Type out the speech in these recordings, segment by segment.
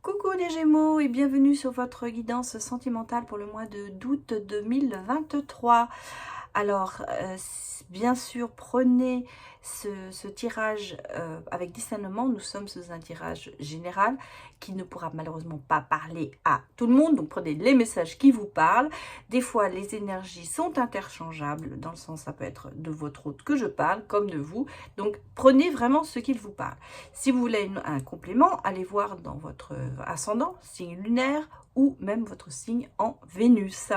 Coucou les Gémeaux et bienvenue sur votre guidance sentimentale pour le mois d'août 2023. Alors, bien sûr, prenez ce tirage avec discernement. Nous sommes sous un tirage général qui ne pourra malheureusement pas parler à tout le monde. Donc, prenez les messages qui vous parlent. Des fois, les énergies sont interchangeables. Dans le sens, ça peut être de votre hôte que je parle, comme de vous. Donc, prenez vraiment ce qu'il vous parle. Si vous voulez un complément, allez voir dans votre ascendant, signe lunaire, ou même votre signe en Vénus.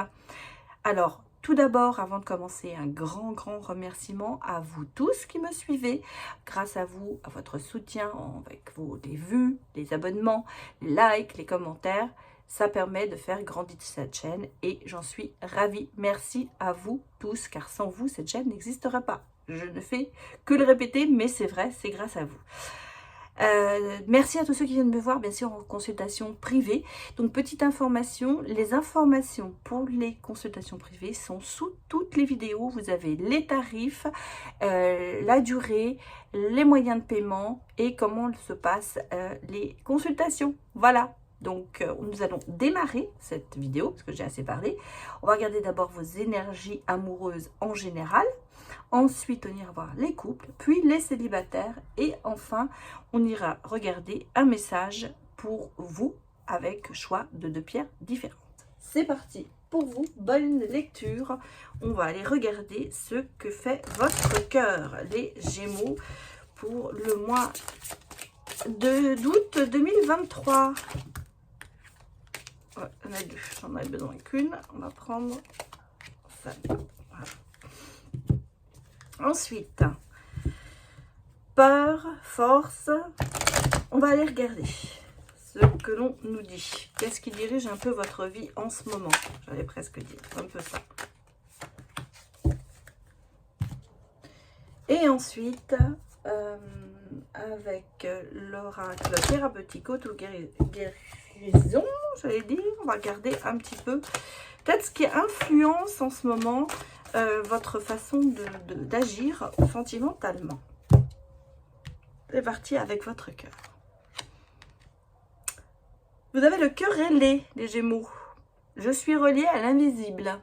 Alors, tout d'abord, avant de commencer, un grand remerciement à vous tous qui me suivez. Grâce à vous, à votre soutien avec les vues, les abonnements, les likes, les commentaires, ça permet de faire grandir cette chaîne et j'en suis ravie. Merci à vous tous, car sans vous, cette chaîne n'existerait pas. Je ne fais que le répéter, mais c'est vrai, c'est grâce à vous. Merci à tous ceux qui viennent me voir, bien sûr, en consultation privée. Donc, petite information, les informations pour les consultations privées sont sous toutes les vidéos. Vous avez les tarifs, la durée, les moyens de paiement et comment se passent les consultations. Voilà. Donc, nous allons démarrer cette vidéo, parce que j'ai assez parlé. On va regarder d'abord vos énergies amoureuses en général. Ensuite, on ira voir les couples, puis les célibataires. Et enfin, on ira regarder un message pour vous avec choix de 2 pierres différentes. C'est parti pour vous, bonne lecture. On va aller regarder ce que fait votre cœur, les Gémeaux, pour le mois d'août 2023. Ouais, on a deux, j'en ai besoin qu'une. On va prendre ça. Voilà. Ensuite, peur, force, on va aller regarder ce que l'on nous dit. Qu'est-ce qui dirige un peu votre vie en ce moment? J'allais presque dire, un peu ça. Et ensuite, avec l'oracle thérapeutique auto-guérison, j'allais dire, on va regarder un petit peu peut-être ce qui influence en ce moment votre façon d'agir sentimentalement. C'est parti avec votre cœur. Vous avez le cœur ailé, les Gémeaux. Je suis relié à l'invisible.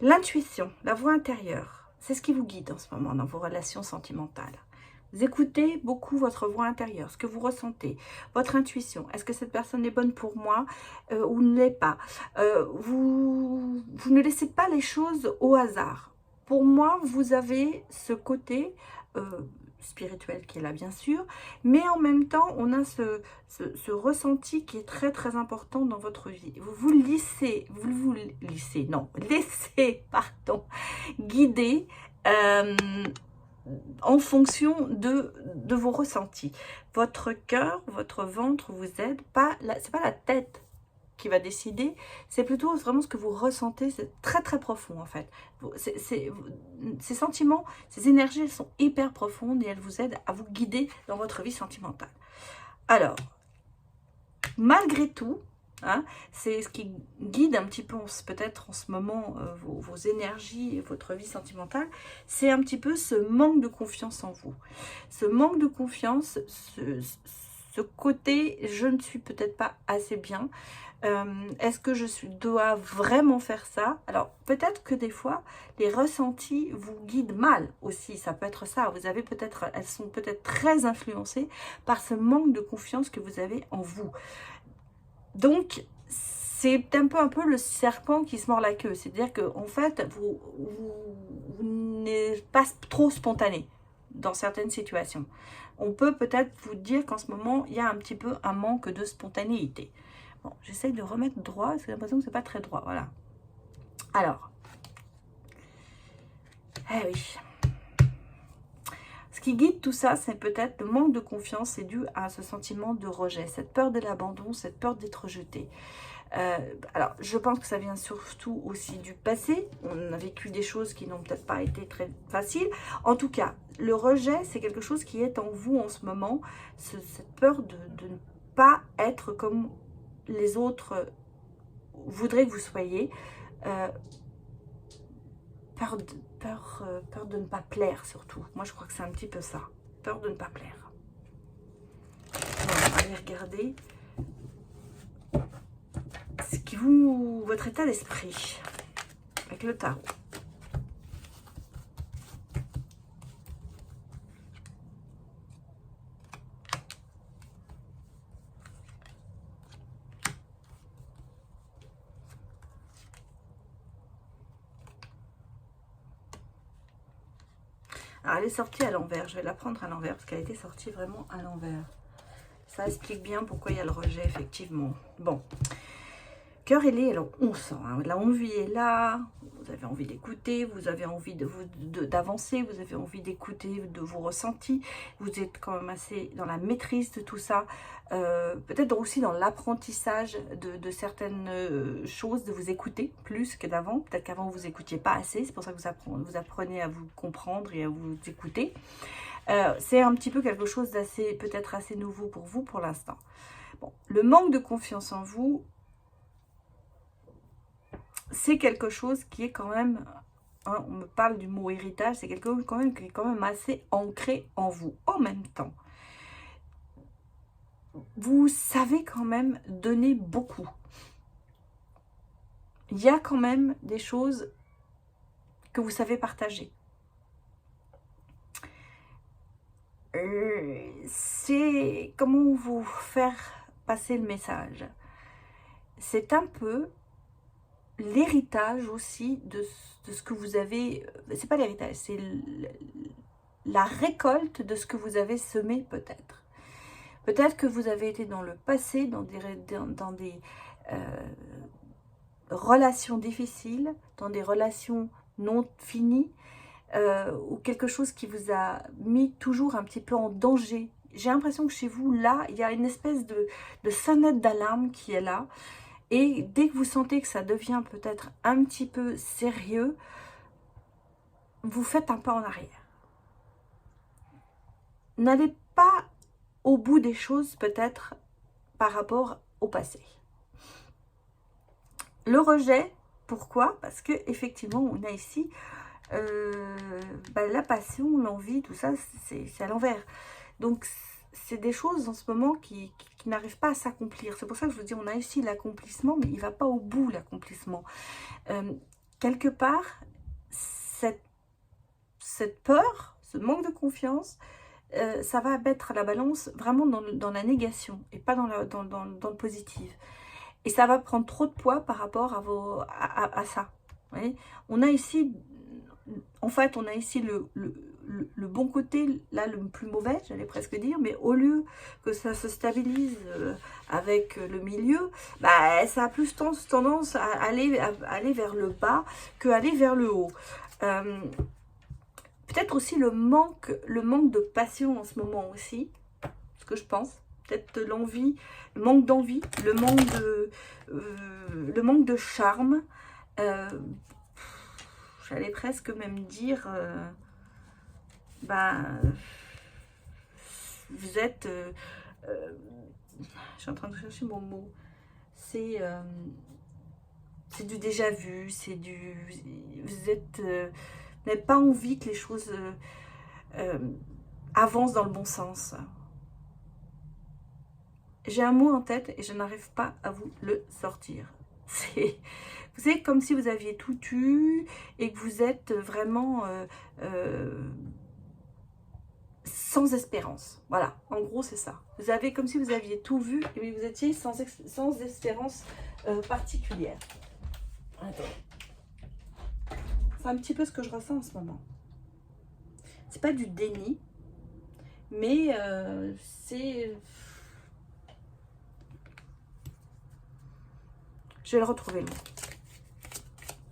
L'intuition, la voix intérieure, c'est ce qui vous guide en ce moment dans vos relations sentimentales. Vous écoutez beaucoup votre voix intérieure, ce que vous ressentez, votre intuition. Est-ce que cette personne est bonne pour moi ou ne l'est pas? Vous ne laissez pas les choses au hasard. Pour moi, vous avez ce côté spirituel qui est là, bien sûr, mais en même temps, on a ce ressenti qui est très important dans votre vie. Laissez, pardon, guider en fonction de vos ressentis. Votre cœur, votre ventre vous aide, c'est pas la tête qui va décider, c'est plutôt vraiment ce que vous ressentez, c'est très profond en fait. Ces sentiments, ces énergies, elles sont hyper profondes et elles vous aident à vous guider dans votre vie sentimentale. Alors, malgré tout, hein, c'est ce qui guide un petit peu peut-être en ce moment vos énergies et votre vie sentimentale, c'est un petit peu ce manque de confiance en vous. Ce manque de confiance, ce côté « je ne suis peut-être pas assez bien ». Est-ce que dois vraiment faire ça? Alors peut-être que des fois les ressentis vous guident mal aussi, ça peut être ça. Elles sont peut-être très influencées par ce manque de confiance que vous avez en vous. Donc c'est un peu le serpent qui se mord la queue, c'est-à-dire que en fait vous n'êtes pas trop spontané dans certaines situations. On peut peut-être vous dire qu'en ce moment il y a un petit peu un manque de spontanéité. Bon, j'essaye de remettre droit, parce que j'ai l'impression que c'est pas très droit, voilà. Alors, oui. Ce qui guide tout ça, c'est peut-être le manque de confiance, c'est dû à ce sentiment de rejet, cette peur de l'abandon, cette peur d'être rejeté. Alors, je pense que ça vient surtout aussi du passé. On a vécu des choses qui n'ont peut-être pas été très faciles. En tout cas, le rejet, c'est quelque chose qui est en vous en ce moment. Cette peur de ne pas être comme les autres voudraient que vous soyez, peur de ne pas plaire surtout. Moi je crois que c'est un petit peu ça, peur de ne pas plaire. Bon, aller regarder ce qui vous, votre état d'esprit avec le tarot. Alors, elle est sortie à l'envers. Je vais la prendre à l'envers parce qu'elle a été sortie vraiment à l'envers. Ça explique bien pourquoi il y a le rejet, effectivement. Bon. Cœur ailé, alors on sent, hein, la envie est là, vous avez envie d'écouter, vous avez envie d'avancer, vous avez envie d'écouter de vos ressentis, vous êtes quand même assez dans la maîtrise de tout ça, peut-être aussi dans l'apprentissage de certaines choses, de vous écouter plus que d'avant, peut-être qu'avant vous écoutiez pas assez, c'est pour ça que vous apprenez à vous comprendre et à vous écouter. C'est un petit peu quelque chose d'assez, peut-être assez nouveau pour vous pour l'instant. Bon, le manque de confiance en vous, c'est quelque chose qui est quand même, hein, on me parle du mot héritage, c'est quelque chose quand même, qui est quand même assez ancré en vous. En même temps, vous savez quand même donner beaucoup. Il y a quand même des choses que vous savez partager. C'est comment vous faire passer le message. C'est un peu l'héritage aussi de ce que vous avez, c'est pas l'héritage, c'est la récolte de ce que vous avez semé peut-être. Peut-être que vous avez été dans le passé, dans des relations difficiles, dans des relations non finies, ou quelque chose qui vous a mis toujours un petit peu en danger. J'ai l'impression que chez vous, là, il y a une espèce de sonnette d'alarme qui est là. Et dès que vous sentez que ça devient peut-être un petit peu sérieux, vous faites un pas en arrière. N'allez pas au bout des choses peut-être par rapport au passé. Le rejet, pourquoi? Parce que effectivement, on a ici la passion, l'envie, tout ça, c'est à l'envers. Donc, c'est des choses en ce moment qui n'arrivent pas à s'accomplir. C'est pour ça que je vous dis, on a ici l'accomplissement, mais il ne va pas au bout, l'accomplissement. Quelque part, cette peur, ce manque de confiance, ça va mettre la balance vraiment dans la négation et pas dans le positif. Et ça va prendre trop de poids par rapport à ça. Vous voyez, on a ici, en fait, on a ici le bon côté, là, le plus mauvais, j'allais presque dire, mais au lieu que ça se stabilise avec le milieu, bah, ça a plus tendance à aller vers le bas qu'aller vers le haut. Peut-être aussi le manque de passion en ce moment aussi, ce que je pense. Peut-être l'envie, le manque d'envie, le manque de charme. J'allais presque même dire, vous êtes, je suis en train de chercher mon mot, c'est du déjà vu, c'est du, vous n'avez pas envie que les choses avancent dans le bon sens. J'ai un mot en tête et je n'arrive pas à vous le sortir. Vous savez, comme si vous aviez tout eu et que vous êtes vraiment sans espérance. Voilà, en gros, c'est ça. Vous avez comme si vous aviez tout vu et vous étiez sans espérance particulière. Attends. C'est un petit peu ce que je ressens en ce moment. C'est pas du déni, mais c'est... Je vais le retrouver, le mot.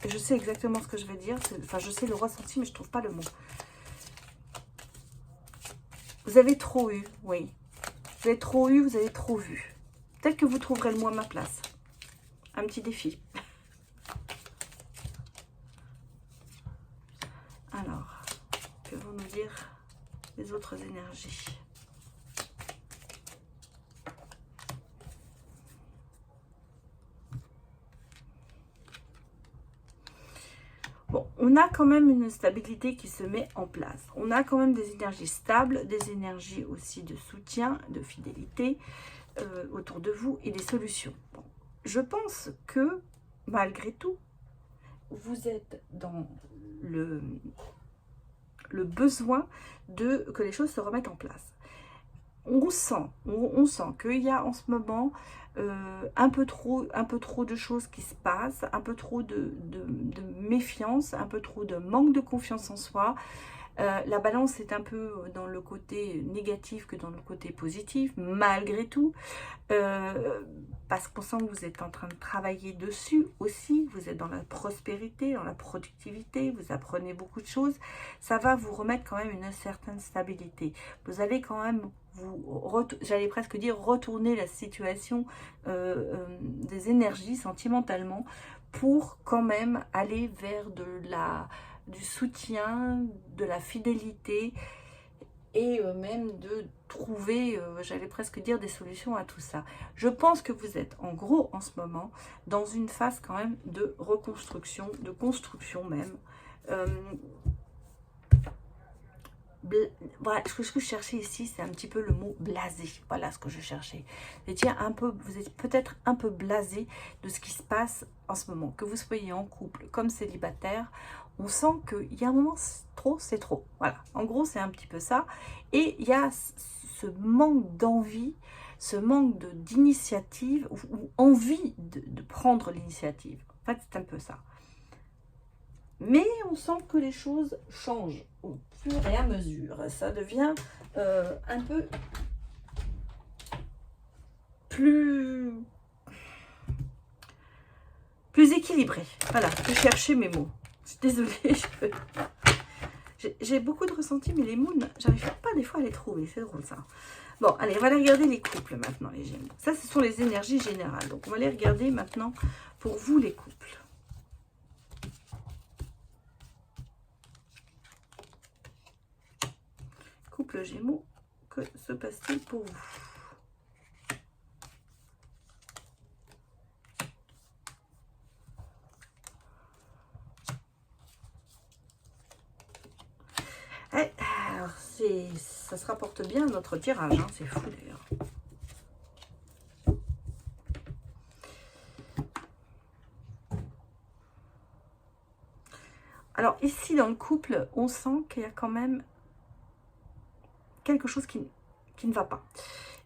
Je sais exactement ce que je vais dire. Enfin, je sais le ressenti, mais je ne trouve pas le mot. Vous avez trop eu, oui. Vous avez trop eu, vous avez trop vu. Peut-être que vous trouverez le mot à ma place. Un petit défi. Alors, que vont nous dire les autres énergies? Bon, on a quand même une stabilité qui se met en place. On a quand même des énergies stables, des énergies aussi de soutien, de fidélité. autour de vous et des solutions. Bon, je pense que, malgré tout, vous êtes dans le besoin que les choses se remettent en place. On sent qu'il y a en ce moment un peu trop de choses qui se passent, un peu trop de méfiance, un peu trop de manque de confiance en soi. La balance est un peu dans le côté négatif que dans le côté positif, malgré tout, parce qu'on sent que vous êtes en train de travailler dessus aussi, vous êtes dans la prospérité, dans la productivité, vous apprenez beaucoup de choses, ça va vous remettre quand même une certaine stabilité. Vous allez quand même, j'allais presque dire, retourner la situation des énergies sentimentalement pour quand même aller vers du soutien, de la fidélité et même de trouver, j'allais presque dire, des solutions à tout ça. Je pense que vous êtes en gros en ce moment dans une phase quand même de reconstruction, de construction même. Voilà, ce que je cherchais ici, c'est un petit peu le mot blasé. Voilà ce que je cherchais. Vous êtes peut-être un peu blasé de ce qui se passe en ce moment. Que vous soyez en couple comme célibataire, on sent qu'il y a un moment, trop, c'est trop. Voilà, en gros, c'est un petit peu ça. Et il y a ce manque d'envie, ce manque d'initiative, ou envie de prendre l'initiative. En fait, c'est un peu ça. Mais on sent que les choses changent au fur et à mesure. Ça devient un peu plus équilibré. Voilà, je cherchais mes mots. Je suis désolée. J'ai beaucoup de ressenti, mais les mots, j'arrive pas des fois à les trouver. C'est drôle ça. Bon, allez, on va aller regarder les couples maintenant, les Gémeaux. Ça, ce sont les énergies générales. Donc, on va les regarder maintenant pour vous, les couples. Couple Gémeaux, que se passe-t-il pour vous? Alors, ça se rapporte bien à notre tirage, hein, c'est fou d'ailleurs. Alors ici dans le couple, on sent qu'il y a quand même quelque chose qui ne va pas.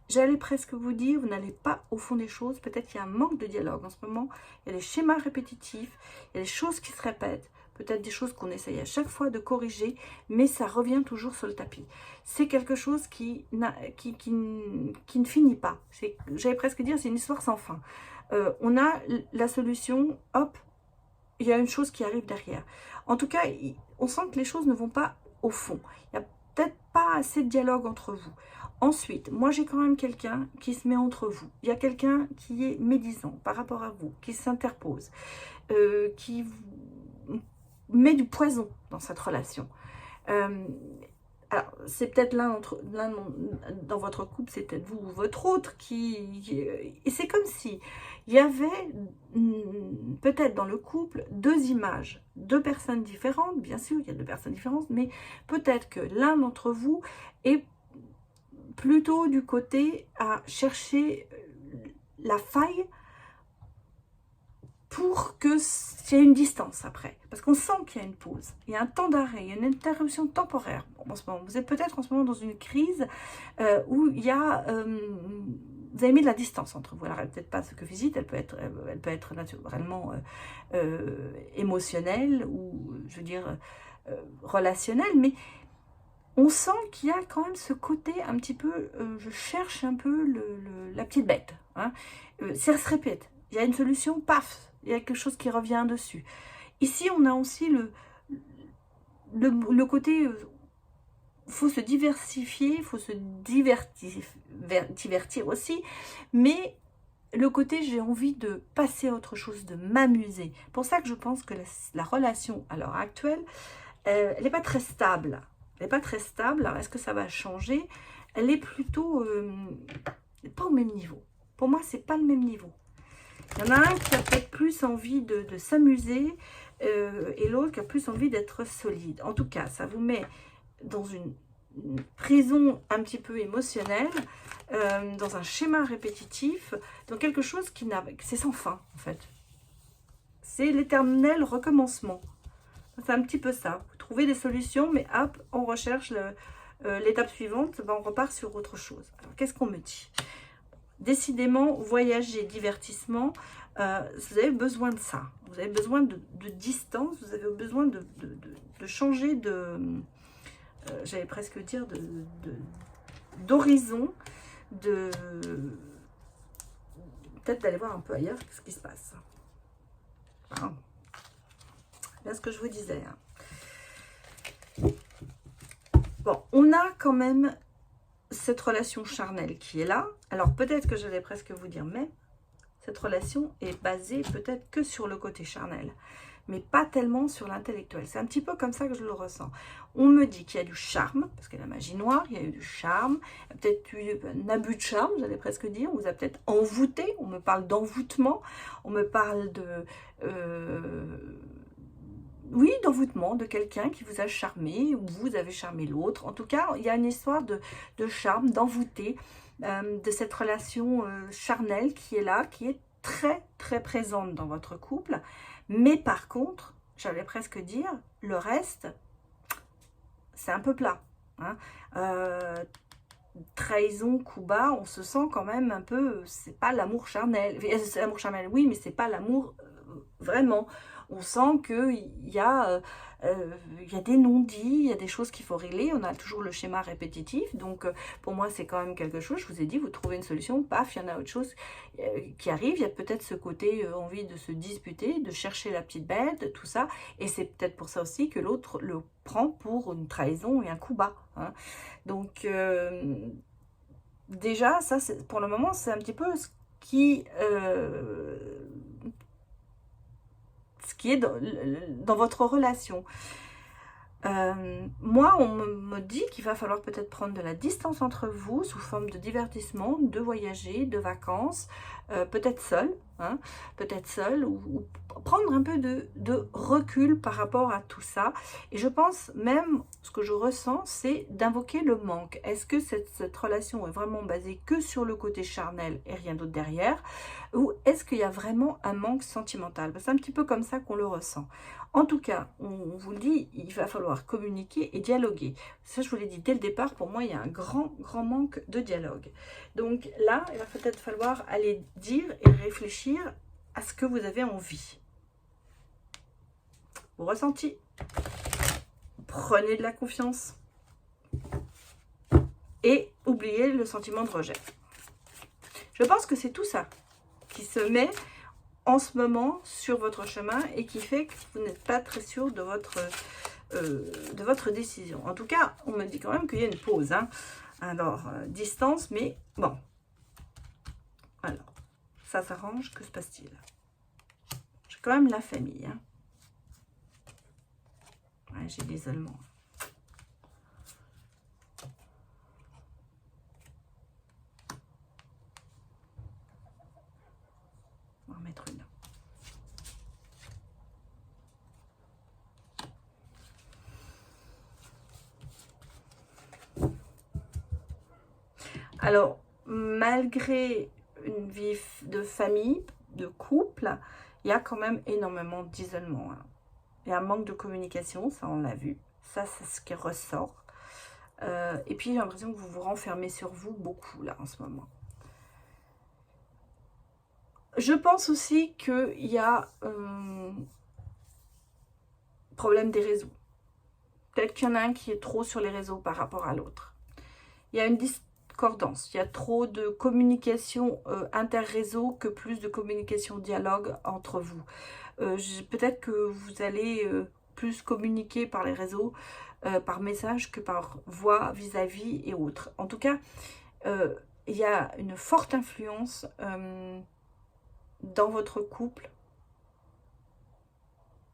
J'allais presque vous dire, vous n'allez pas au fond des choses, peut-être qu'il y a un manque de dialogue en ce moment, il y a des schémas répétitifs, il y a des choses qui se répètent, peut-être des choses qu'on essaye à chaque fois de corriger, mais ça revient toujours sur le tapis. C'est quelque chose qui ne finit pas. J'allais presque dire, c'est une histoire sans fin. On a la solution, hop, il y a une chose qui arrive derrière. En tout cas, on sent que les choses ne vont pas au fond. Il n'y a peut-être pas assez de dialogue entre vous. Ensuite, moi j'ai quand même quelqu'un qui se met entre vous. Il y a quelqu'un qui est médisant par rapport à vous, qui s'interpose, qui met du poison dans cette relation. Alors, c'est peut-être l'un dans votre couple, c'est peut-être vous ou votre autre et c'est comme si il y avait peut-être dans le couple deux images, deux personnes différentes, bien sûr, il y a deux personnes différentes, mais peut-être que l'un d'entre vous est plutôt du côté à chercher la faille pour qu'il y ait une distance après. Parce qu'on sent qu'il y a une pause, il y a un temps d'arrêt, il y a une interruption temporaire. Bon, en ce moment, vous êtes peut-être en ce moment dans une crise où il y a... vous avez mis de la distance entre vous. Alors, elle peut-être pas ce que physique, elle peut être naturellement émotionnelle ou, je veux dire, relationnelle, mais on sent qu'il y a quand même ce côté un petit peu, je cherche un peu la petite bête. Hein. Ça se répète, il y a une solution, paf, il y a quelque chose qui revient dessus. Ici, on a aussi le côté, il faut se diversifier, il faut se divertir aussi, mais le côté, j'ai envie de passer à autre chose, de m'amuser. C'est pour ça que je pense que la relation à l'heure actuelle, elle n'est pas très stable. Elle n'est pas très stable. Alors, est-ce que ça va changer? Elle est plutôt pas au même niveau. Pour moi, c'est pas le même niveau. Il y en a un qui a peut-être plus envie de s'amuser et l'autre qui a plus envie d'être solide. En tout cas, ça vous met dans une prison un petit peu émotionnelle, dans un schéma répétitif, dans quelque chose qui n'a, c'est sans fin en fait. C'est l'éternel recommencement. C'est un petit peu ça. Vous trouvez des solutions, mais hop, on recherche l'étape suivante, ben on repart sur autre chose. Alors, qu'est-ce qu'on me dit? Décidément, voyager, divertissement, vous avez besoin de ça. Vous avez besoin de distance, vous avez besoin de changer de... j'allais presque dire d'horizon, peut-être d'aller voir un peu ailleurs ce qui se passe. Hein. C'est bien ce que je vous disais. Hein. Bon, on a quand même cette relation charnelle qui est là. Alors peut-être que j'allais presque vous dire, mais cette relation est basée peut-être que sur le côté charnel, mais pas tellement sur l'intellectuel. C'est un petit peu comme ça que je le ressens. On me dit qu'il y a du charme, parce que la magie noire, il y a eu du charme, il y a peut-être eu un abus de charme, j'allais presque dire, on vous a peut-être envoûté, on me parle d'envoûtement, on me parle de... oui, d'envoûtement, de quelqu'un qui vous a charmé, ou vous avez charmé l'autre. En tout cas, il y a une histoire de charme, d'envoûté, de cette relation charnelle qui est là, qui est très, très présente dans votre couple. Mais par contre, j'allais presque dire, le reste, c'est un peu plat. Hein. Trahison, coup bas, on se sent quand même un peu, c'est pas l'amour charnel. C'est l'amour charnel, oui, mais c'est pas l'amour vraiment. On sent qu'il y a des non-dits, il y a des choses qu'il faut régler. On a toujours le schéma répétitif. Donc, pour moi, c'est quand même quelque chose. Je vous ai dit, vous trouvez une solution, paf, il y en a autre chose qui arrive. Il y a peut-être ce côté envie de se disputer, de chercher la petite bête, tout ça. Et c'est peut-être pour ça aussi que l'autre le prend pour une trahison et un coup bas. Hein. Donc, déjà, ça, pour le moment, c'est un petit peu ce qui est dans votre relation. Moi, on me dit qu'il va falloir peut-être prendre de la distance entre vous sous forme de divertissement, de voyager, de vacances, peut-être seul, hein, peut-être seul, ou prendre un peu de recul par rapport à tout ça. Et je pense même, ce que je ressens, c'est d'invoquer le manque. Est-ce que cette relation est vraiment basée que sur le côté charnel et rien d'autre derrière? Ou est-ce qu'il y a vraiment un manque sentimental? C'est un petit peu comme ça qu'on le ressent. En tout cas, on vous le dit, il va falloir communiquer et dialoguer. Ça, je vous l'ai dit dès le départ, pour moi, il y a un grand, grand manque de dialogue. Donc là, il va peut-être falloir aller dire et réfléchir à ce que vous avez envie. Vos ressentis. Prenez de la confiance. Et oubliez le sentiment de rejet. Je pense que c'est tout ça qui se met en ce moment sur votre chemin et qui fait que vous n'êtes pas très sûr de votre décision. En tout cas, on me dit quand même qu'il y a une pause. Hein. Alors, distance, mais bon. Alors, ça s'arrange. Que se passe-t-il? J'ai quand même la famille. Hein. Ouais, j'ai l'isolement. On va en mettre une. Alors, malgré une vie de famille, de couple, il y a quand même énormément d'isolement. Hein. Il y a un manque de communication, ça on l'a vu. Ça, c'est ce qui ressort. Et puis, j'ai l'impression que vous vous renfermez sur vous beaucoup, là, en ce moment. Je pense aussi qu'il y a problème des réseaux. Peut-être qu'il y en a un qui est trop sur les réseaux par rapport à l'autre. Il y a une discordance. Il y a trop de communication inter-réseau que plus de communication dialogue entre vous. Peut-être que vous allez plus communiquer par les réseaux, par message que par voix vis-à-vis et autres. En tout cas, il y a une forte influence dans votre couple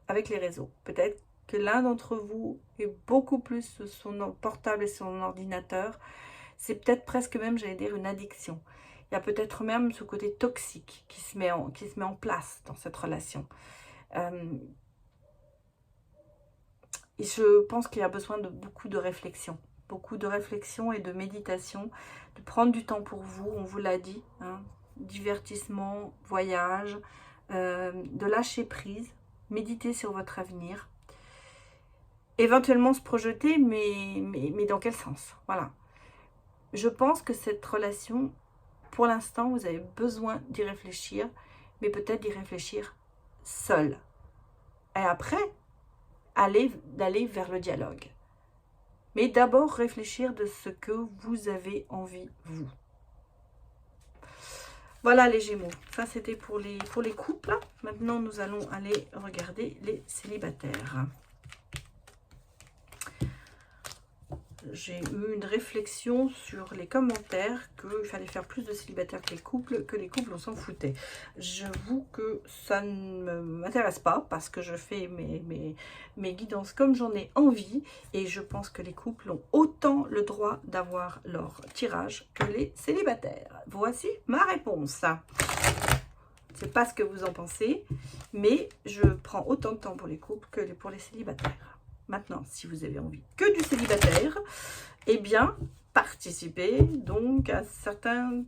avec les réseaux. Peut-être que l'un d'entre vous est beaucoup plus sur son portable et son ordinateur. C'est peut-être presque même, j'allais dire, une addiction. Il y a peut-être même ce côté toxique qui se met en place dans cette relation. Et je pense qu'il y a besoin de beaucoup de réflexion beaucoup de réflexion et de méditation, de prendre du temps pour vous, on vous l'a dit, hein, divertissement, voyage, de lâcher prise, méditer sur votre avenir, éventuellement se projeter, mais dans quel sens? Voilà. Je pense que cette relation, pour l'instant, vous avez besoin d'y réfléchir, mais peut-être d'y réfléchir seul. Et après, d'aller vers le dialogue. Mais d'abord, réfléchir de ce que vous avez envie, vous. Voilà les Gémeaux. Ça, c'était pour les couples. Maintenant, nous allons aller regarder les célibataires. J'ai eu une réflexion sur les commentaires qu'il fallait faire plus de célibataires que les couples on s'en foutait. J'avoue que ça ne m'intéresse pas parce que je fais mes guidances comme j'en ai envie et je pense que les couples ont autant le droit d'avoir leur tirage que les célibataires. Voici ma réponse. Je ne sais pas ce que vous en pensez, mais je prends autant de temps pour les couples que pour les célibataires. Maintenant, si vous avez envie que du célibataire, eh bien, participez donc à certains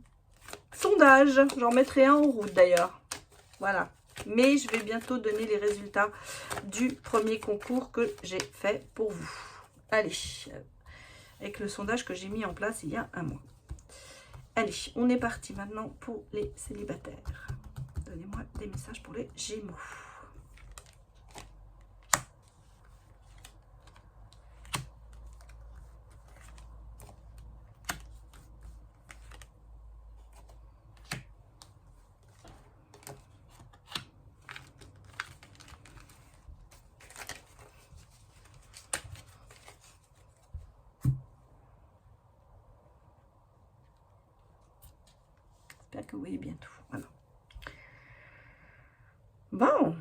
sondages. J'en mettrai un en route d'ailleurs. Voilà. Mais je vais bientôt donner les résultats du premier concours que j'ai fait pour vous. Allez, avec le sondage que j'ai mis en place il y a un mois. Allez, on est parti maintenant pour les célibataires. Donnez-moi des messages pour les Gémeaux. J'espère que vous voyez bien tout. Voilà. Bon.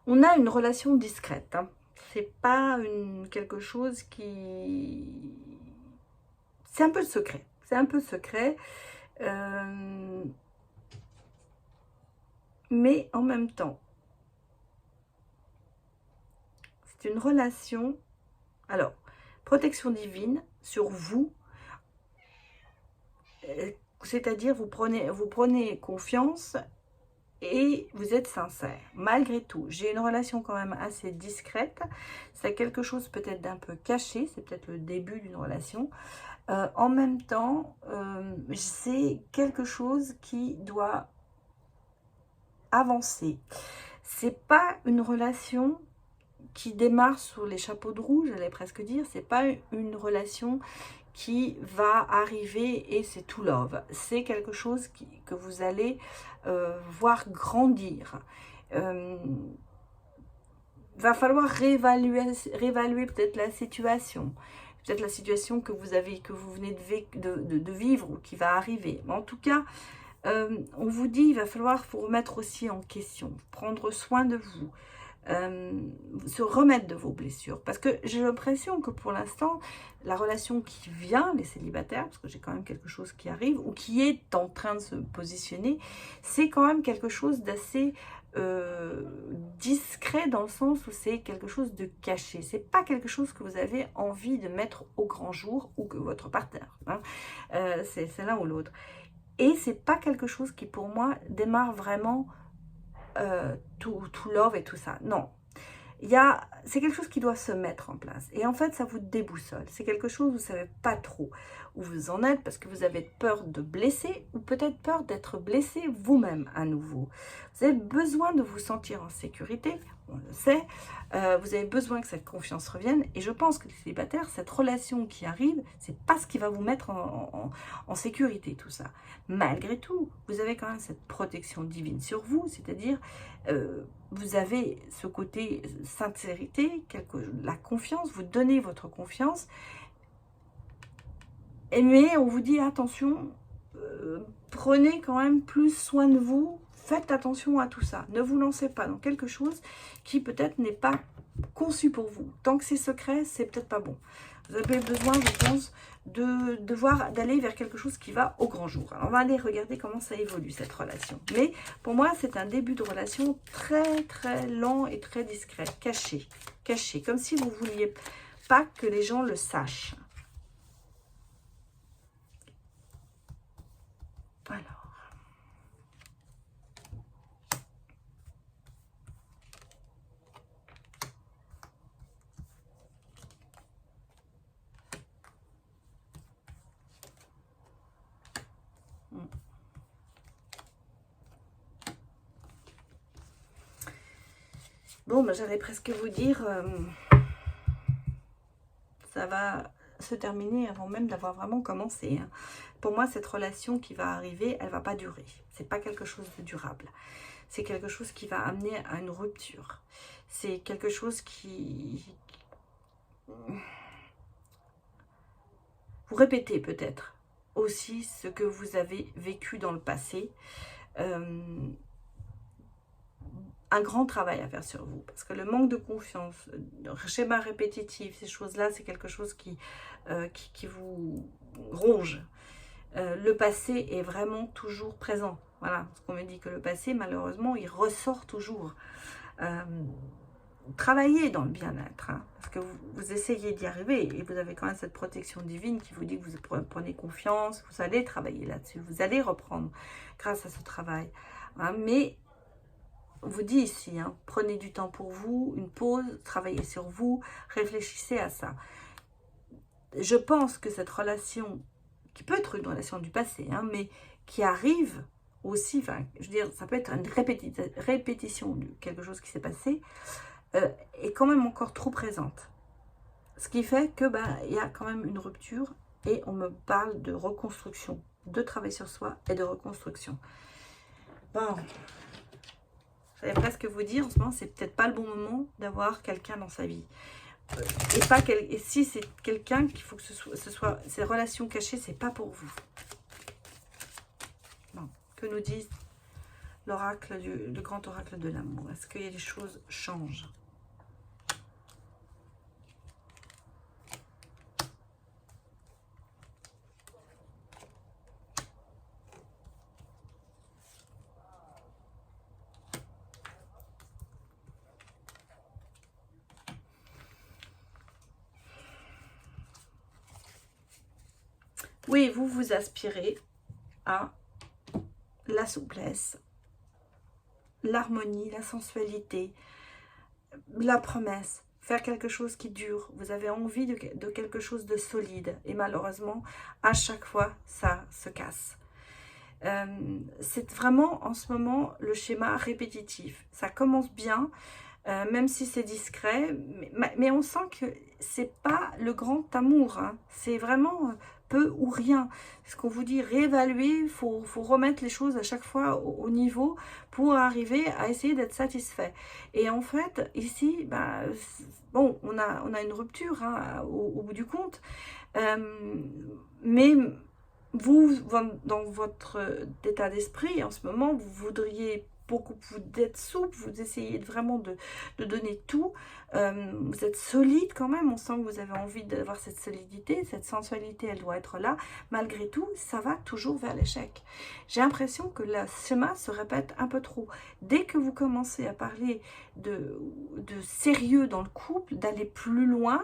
On a une relation discrète. Hein. C'est pas quelque chose qui... C'est un peu secret. C'est un peu secret. Mais en même temps, c'est une relation... Alors, protection divine sur vous. C'est-à-dire, vous prenez confiance et vous êtes sincère. Malgré tout, j'ai une relation quand même assez discrète. C'est quelque chose peut-être d'un peu caché. C'est peut-être le début d'une relation. En même temps, c'est quelque chose qui doit avancer. C'est pas une relation qui démarre sur les chapeaux de roue, j'allais presque dire. C'est pas une relation qui va arriver et c'est tout love. C'est quelque chose que vous allez voir grandir. Va falloir réévaluer peut-être la situation. Peut-être la situation que vous venez de vivre ou qui va arriver. Mais en tout cas, on vous dit, il va falloir vous remettre aussi en question, prendre soin de vous, se remettre de vos blessures. Parce que j'ai l'impression que pour l'instant, la relation qui vient, les célibataires, parce que j'ai quand même quelque chose qui arrive, ou qui est en train de se positionner, c'est quand même quelque chose d'assez discret dans le sens où c'est quelque chose de caché. C'est pas quelque chose que vous avez envie de mettre au grand jour ou que votre partenaire. Hein. C'est l'un ou l'autre. Et c'est pas quelque chose qui pour moi démarre vraiment tout love et tout ça. Non. C'est quelque chose qui doit se mettre en place. Et en fait, ça vous déboussole. C'est quelque chose où vous ne savez pas trop où vous en êtes parce que vous avez peur de blesser ou peut-être peur d'être blessé vous-même à nouveau. Vous avez besoin de vous sentir en sécurité, on le sait. Vous avez besoin que cette confiance revienne. Et je pense que les célibataires, cette relation qui arrive, c'est pas ce qui va vous mettre en sécurité, tout ça. Malgré tout, vous avez quand même cette protection divine sur vous, c'est-à-dire vous avez ce côté sincérité, la confiance, vous donnez votre confiance. Mais on vous dit attention, prenez quand même plus soin de vous, faites attention à tout ça. Ne vous lancez pas dans quelque chose qui peut-être n'est pas conçu pour vous. Tant que c'est secret, c'est peut-être pas bon. Vous avez besoin, je pense, d'aller vers quelque chose qui va au grand jour. Alors, on va aller regarder comment ça évolue, cette relation. Mais pour moi, c'est un début de relation très, très lent et très discret, caché. Comme si vous vouliez pas que les gens le sachent. Alors. Bon, ben, j'allais presque vous dire, ça va se terminer avant même d'avoir vraiment commencé. Hein. Pour moi, cette relation qui va arriver, elle va pas durer. C'est pas quelque chose de durable. C'est quelque chose qui va amener à une rupture. C'est quelque chose qui... Vous répétez peut-être aussi ce que vous avez vécu dans le passé. Un grand travail à faire sur vous, parce que le manque de confiance, le schéma répétitif, ces choses-là, c'est quelque chose qui vous ronge. Le passé est vraiment toujours présent. Voilà, parce qu'on me dit que le passé, malheureusement, il ressort toujours. Travaillez dans le bien-être, hein, parce que vous essayez d'y arriver, et vous avez quand même cette protection divine qui vous dit que vous prenez confiance, vous allez travailler là-dessus, vous allez reprendre grâce à ce travail. Hein, mais on vous dit ici, hein, prenez du temps pour vous, une pause, travaillez sur vous, réfléchissez à ça. Je pense que cette relation, qui peut être une relation du passé, hein, mais qui arrive aussi, enfin, je veux dire, ça peut être une répétition de quelque chose qui s'est passé, est quand même encore trop présente. Ce qui fait que il y a quand même une rupture, et on me parle de reconstruction, de travail sur soi et de reconstruction. Bon... J'allais presque vous dire, en ce moment, c'est peut-être pas le bon moment d'avoir quelqu'un dans sa vie. Et si c'est quelqu'un qu'il faut que ce soit ces relations cachées, c'est pas pour vous. Non. Que nous dit l'oracle, le grand oracle de l'amour? Est-ce que les choses changent? Oui, vous aspirez à la souplesse, l'harmonie, la sensualité, la promesse, faire quelque chose qui dure. Vous avez envie de quelque chose de solide. Et malheureusement, à chaque fois, ça se casse. C'est vraiment en ce moment le schéma répétitif. Ça commence bien, même si c'est discret, mais on sent que c'est pas le grand amour. Hein. C'est vraiment peu ou rien. Ce qu'on vous dit, réévaluer, il faut remettre les choses à chaque fois au niveau pour arriver à essayer d'être satisfait. Et en fait, ici, bon, on a une rupture hein, au bout du compte, mais vous, dans votre état d'esprit, en ce moment, vous voudriez beaucoup d'être souple, vous essayez vraiment de donner tout, vous êtes solide quand même, on sent que vous avez envie d'avoir cette solidité, cette sensualité, elle doit être là, malgré tout, ça va toujours vers l'échec. J'ai l'impression que le schéma se répète un peu trop. Dès que vous commencez à parler de sérieux dans le couple, d'aller plus loin,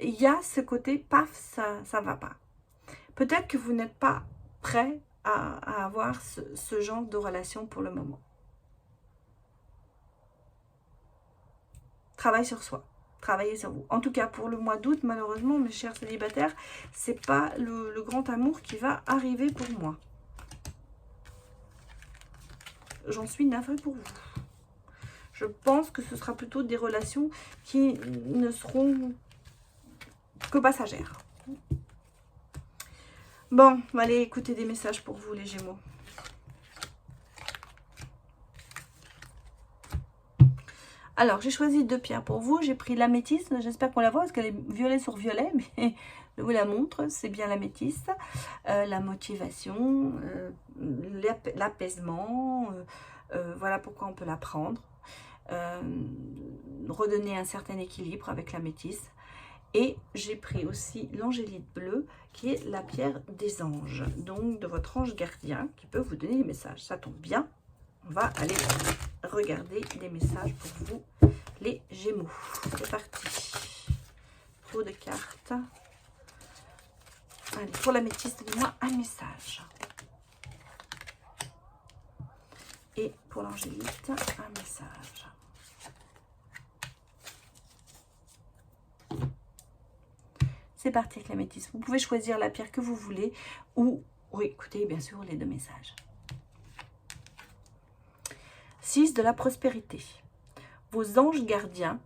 il y a ce côté, paf, ça va pas. Peut-être que vous n'êtes pas prêt à avoir ce genre de relation pour le moment. Travaille sur soi, travaillez sur vous. En tout cas, pour le mois d'août, malheureusement, mes chers célibataires, c'est pas le grand amour qui va arriver pour moi. J'en suis navrée pour vous. Je pense que ce sera plutôt des relations qui ne seront que passagères. Bon, on va aller écouter des messages pour vous, les Gémeaux. Alors, j'ai choisi 2 pierres pour vous. J'ai pris l'améthyste. J'espère qu'on la voit parce qu'elle est violet sur violet. Mais je vous la montre. C'est bien l'améthyste. La motivation, l'apaisement. Voilà pourquoi on peut la prendre. Redonner un certain équilibre avec l'améthyste. Et j'ai pris aussi l'angélite bleue, qui est la pierre des anges. Donc, de votre ange gardien, qui peut vous donner des messages. Ça tombe bien. On va aller regarder les messages pour vous, les Gémeaux. C'est parti. pot de cartes. Allez, pour l'améthyste, donnez-moi un message. Et pour l'angélite, un message. C'est parti avec l'améthyste. Vous pouvez choisir la pierre que vous voulez ou écoutez bien sûr les deux messages. 6 de la prospérité. Vos anges gardiens,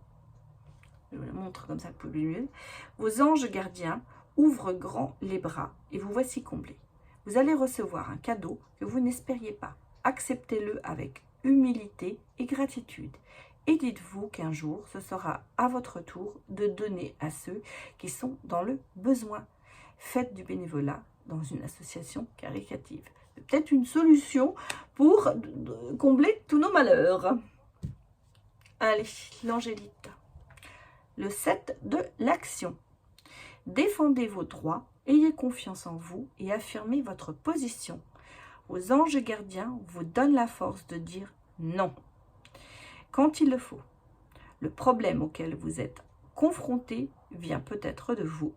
je vous le montre comme ça pour le mieux, vos anges gardiens ouvrent grand les bras et vous voici comblés. Vous allez recevoir un cadeau que vous n'espériez pas. Acceptez-le avec humilité et gratitude. Et dites-vous qu'un jour, ce sera à votre tour de donner à ceux qui sont dans le besoin. Faites du bénévolat dans une association caritative. C'est peut-être une solution pour combler tous nos malheurs. Allez, l'angélite. Le 7 de l'action. Défendez vos droits, ayez confiance en vous et affirmez votre position. Vos anges gardiens vous donnent la force de dire non quand il le faut. Le problème auquel vous êtes confronté vient peut-être de vous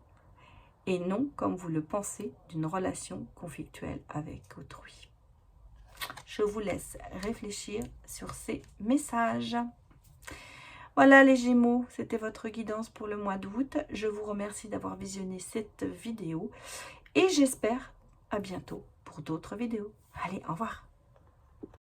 et non, comme vous le pensez, d'une relation conflictuelle avec autrui. Je vous laisse réfléchir sur ces messages. Voilà les Gémeaux, c'était votre guidance pour le mois d'août. Je vous remercie d'avoir visionné cette vidéo et j'espère à bientôt pour d'autres vidéos. Allez, au revoir.